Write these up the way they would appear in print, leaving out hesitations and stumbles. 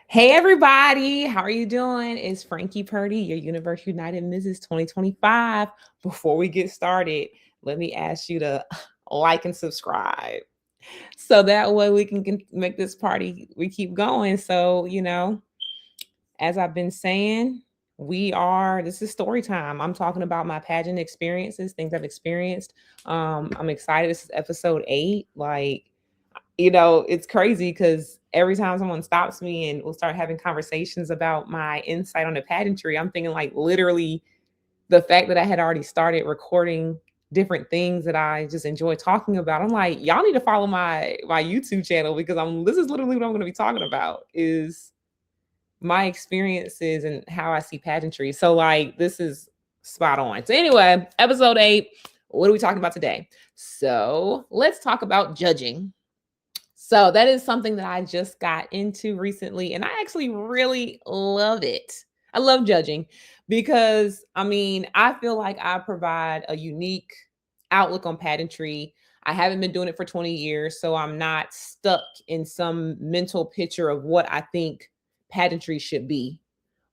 Hey everybody, how are you doing? It's Frankie Purdy, your Universe United Mrs. 2025. Before we get started, let me ask you to like and subscribe so that way we can make this party we keep going. As I've been saying, this is story time. I'm talking about my pageant experiences, things I've experienced. I'm excited. This is episode 8. It's crazy because every time someone stops me and we'll start having conversations about my insight on the pageantry, I'm thinking like literally the fact that I had already started recording different things that I just enjoy talking about. I'm like, y'all need to follow my YouTube channel because this is literally what I'm going to be talking about is my experiences and how I see pageantry. So like this is spot on. So anyway, episode 8, what are we talking about today? So let's talk about judging. So that is something that I just got into recently, and I actually really love it. I love judging because I feel like I provide a unique outlook on pageantry. I haven't been doing it for 20 years, so I'm not stuck in some mental picture of what I think pageantry should be.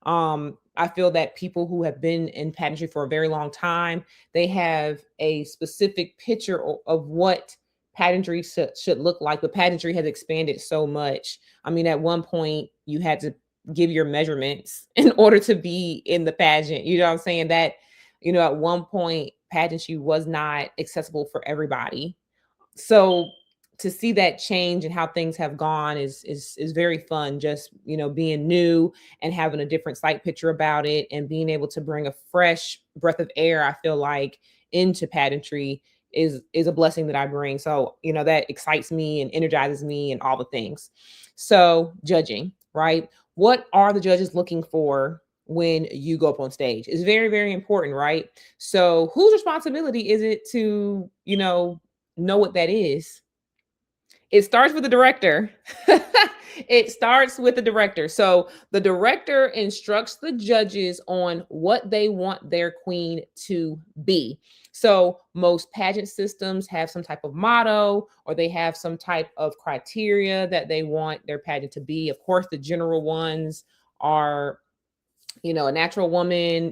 I feel that people who have been in pageantry for a very long time, they have a specific picture of what pageantry should look like, but pageantry has expanded so much. At one point, you had to give your measurements in order to be in the pageant. You know what I'm saying? At one point, pageantry was not accessible for everybody. So to see that change and how things have gone is very fun. Just being new and having a different sight picture about it, and being able to bring a fresh breath of air, I feel like, into pageantry is a blessing that I bring. So that excites me and energizes me and all the things. So judging, right? What are the judges looking for when you go up on stage? Is very, very important, right? So whose responsibility is it to know what that is? It starts with the director. It starts with the director. So the director instructs the judges on what they want their queen to be. So most pageant systems have some type of motto, or they have some type of criteria that they want their pageant to be. Of course, the general ones are, a natural woman,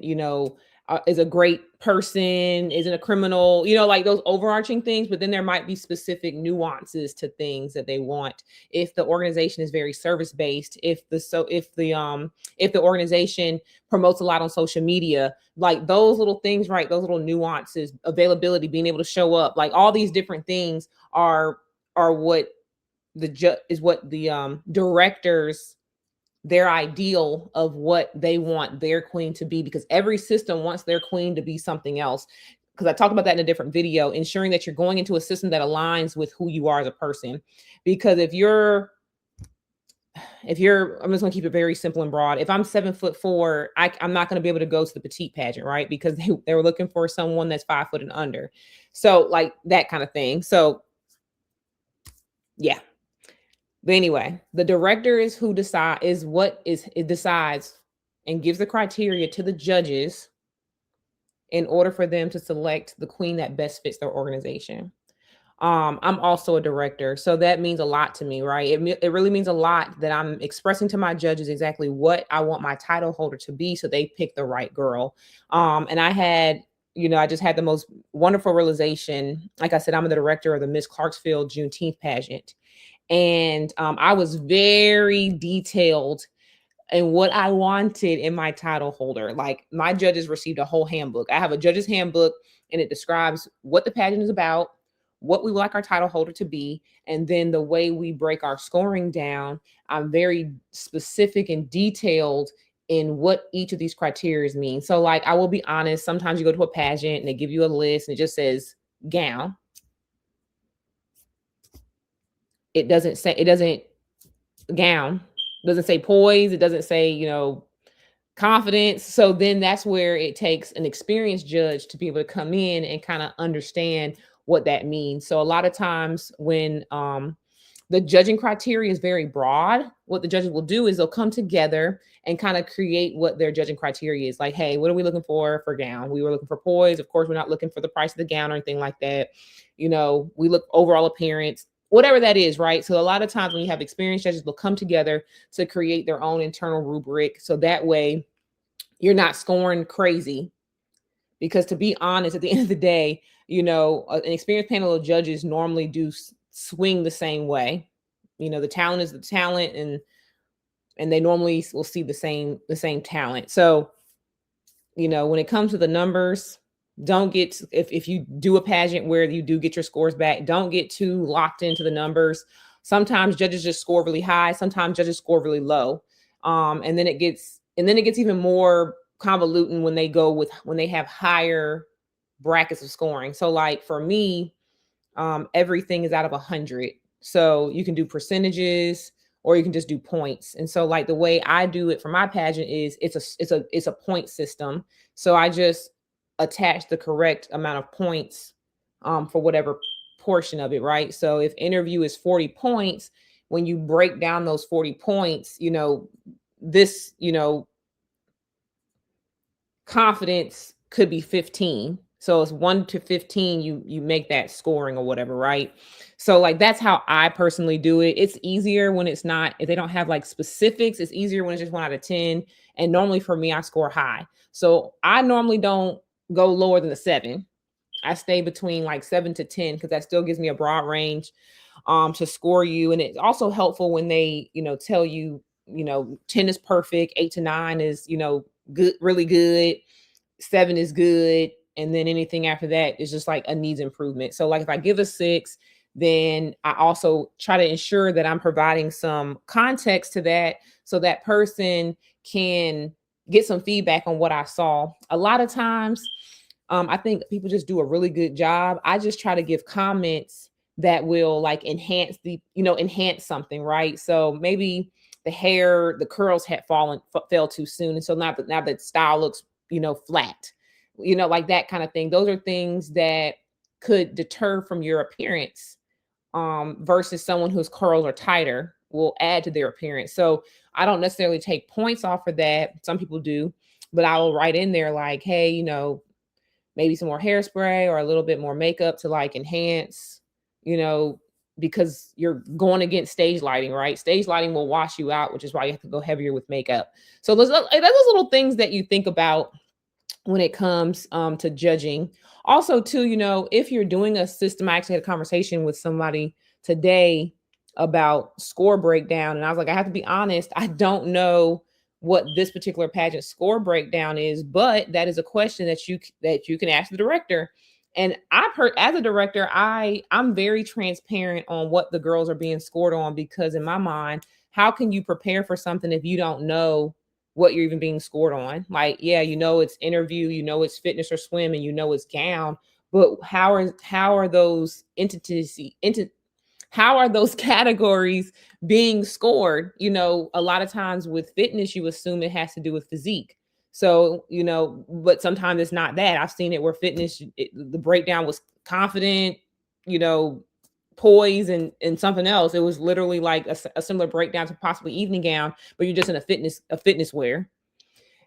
is a great person, isn't a criminal, like those overarching things. But then there might be specific nuances to things that they want. If the organization is very service based, if the organization promotes a lot on social media, like those little things, right? Those little nuances, availability, being able to show up, like all these different things are what the directors, their ideal of what they want their queen to be, because every system wants their queen to be something else. Because I talked about that in a different video, ensuring that you're going into a system that aligns with who you are as a person. Because if you're I'm just going to keep it very simple and broad. If I'm 7'4", I'm not going to be able to go to the petite pageant, right? Because they were looking for someone that's 5 foot and under. So like that kind of thing. So yeah. But anyway, the director is who it decides and gives the criteria to the judges in order for them to select the queen that best fits their organization. I'm also a director, so that means a lot to me, right? It really means a lot that I'm expressing to my judges exactly what I want my title holder to be, so they pick the right girl. And I just had the most wonderful realization. Like I said, I'm the director of the Miss Clarksville Juneteenth pageant. And I was very detailed in what I wanted in my title holder. Like my judges received a whole handbook. I have a judge's handbook, and it describes what the pageant is about, what we would like our title holder to be, and then the way we break our scoring down. I'm very specific and detailed in what each of these criteria mean. So like, I will be honest, sometimes you go to a pageant and they give you a list and it just says gown. It doesn't gown, doesn't say poise, it doesn't say confidence. So then that's where it takes an experienced judge to be able to come in and kind of understand what that means. So a lot of times when the judging criteria is very broad, what the judges will do is they'll come together and kind of create what their judging criteria is. Like, hey, what are we looking for gown? We were looking for poise. Of course, we're not looking for the price of the gown or anything like that. We look overall appearance, whatever that is, right? So a lot of times when you have experienced judges, they'll come together to create their own internal rubric. So that way you're not scoring crazy. Because to be honest, at the end of the day, an experienced panel of judges normally do swing the same way. The talent is the talent, and they normally will see the same talent. So, when it comes to the numbers, don't get, if you do a pageant where you do get your scores back, don't get too locked into the numbers. Sometimes judges just score really high, sometimes judges score really low. And then it gets even more convoluting when they have higher brackets of scoring. So like for me, everything is out of 100. So you can do percentages or you can just do points. And so like the way I do it for my pageant is it's a point system. So I just attach the correct amount of points for whatever portion of it, right? So if interview is 40 points, when you break down those 40 points, this, confidence could be 15. So it's 1 to 15, you make that scoring or whatever, right? So like that's how I personally do it. It's easier when it's not, if they don't have like specifics, it's easier when it's just 1 out of 10. And normally for me, I score high. So I normally don't go lower than a 7. I stay between like 7 to 10 because that still gives me a broad range to score you. And it's also helpful when they, tell you, 10 is perfect, 8 to 9 is, good, really good, 7 is good, and then anything after that is just like a needs improvement. So like if I give a 6, then I also try to ensure that I'm providing some context to that so that person can get some feedback on what I saw. A lot of times, I think people just do a really good job. I just try to give comments that will like enhance something, right? So maybe the curls had fell too soon, and so now that style looks flat, like that kind of thing. Those are things that could deter from your appearance, versus someone whose curls are tighter will add to their appearance. So I don't necessarily take points off of that. Some people do, but I will write in there like, hey, maybe some more hairspray or a little bit more makeup to like enhance, because you're going against stage lighting, right? Stage lighting will wash you out, which is why you have to go heavier with makeup. So those little things that you think about when it comes to judging. Also, too, if you're doing a system, I actually had a conversation with somebody today about score breakdown, and I was like, I have to be honest, I don't know what this particular pageant score breakdown is, but that is a question that you can ask the director. And I've heard, as a director, I'm very transparent on what the girls are being scored on, because in my mind, how can you prepare for something if you don't know what you're even being scored on? Like, yeah, it's interview, it's fitness or swim, and it's gown, but how are those how are those categories being scored? A lot of times with fitness, you assume it has to do with physique. So, but sometimes it's not that. I've seen it where fitness, the breakdown was confident, you know, poise and something else. It was literally like a similar breakdown to possibly evening gown, but you're just in a fitness wear.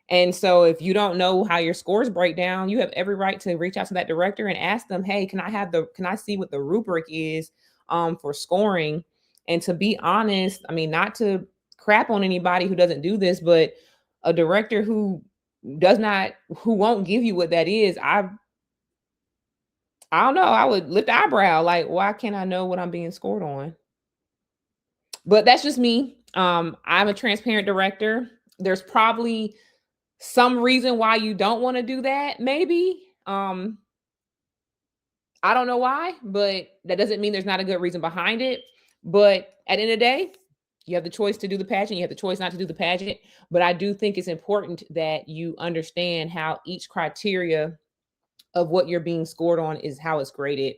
And so if you don't know how your scores break down, you have every right to reach out to that director and ask them, hey, can I see what the rubric is for scoring? And to be honest, I mean, not to crap on anybody who doesn't do this, but a director who won't give you what that is, I don't know, I would lift the eyebrow, like, why can't I know what I'm being scored on? But that's just me. I'm a transparent director. There's probably some reason why you don't want to do that, maybe. I don't know why, but that doesn't mean there's not a good reason behind it. But at the end of the day, you have the choice to do the pageant, you have the choice not to do the pageant. But I do think it's important that you understand how each criteria of what you're being scored on is how it's graded.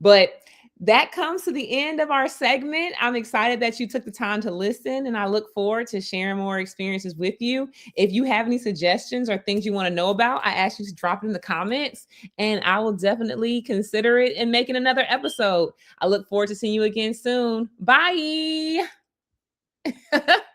But that comes to the end of our segment. I'm excited that you took the time to listen, and I look forward to sharing more experiences with you. If you have any suggestions or things you want to know about, I ask you to drop it in the comments, and I will definitely consider it in making another episode. I look forward to seeing you again soon. Bye.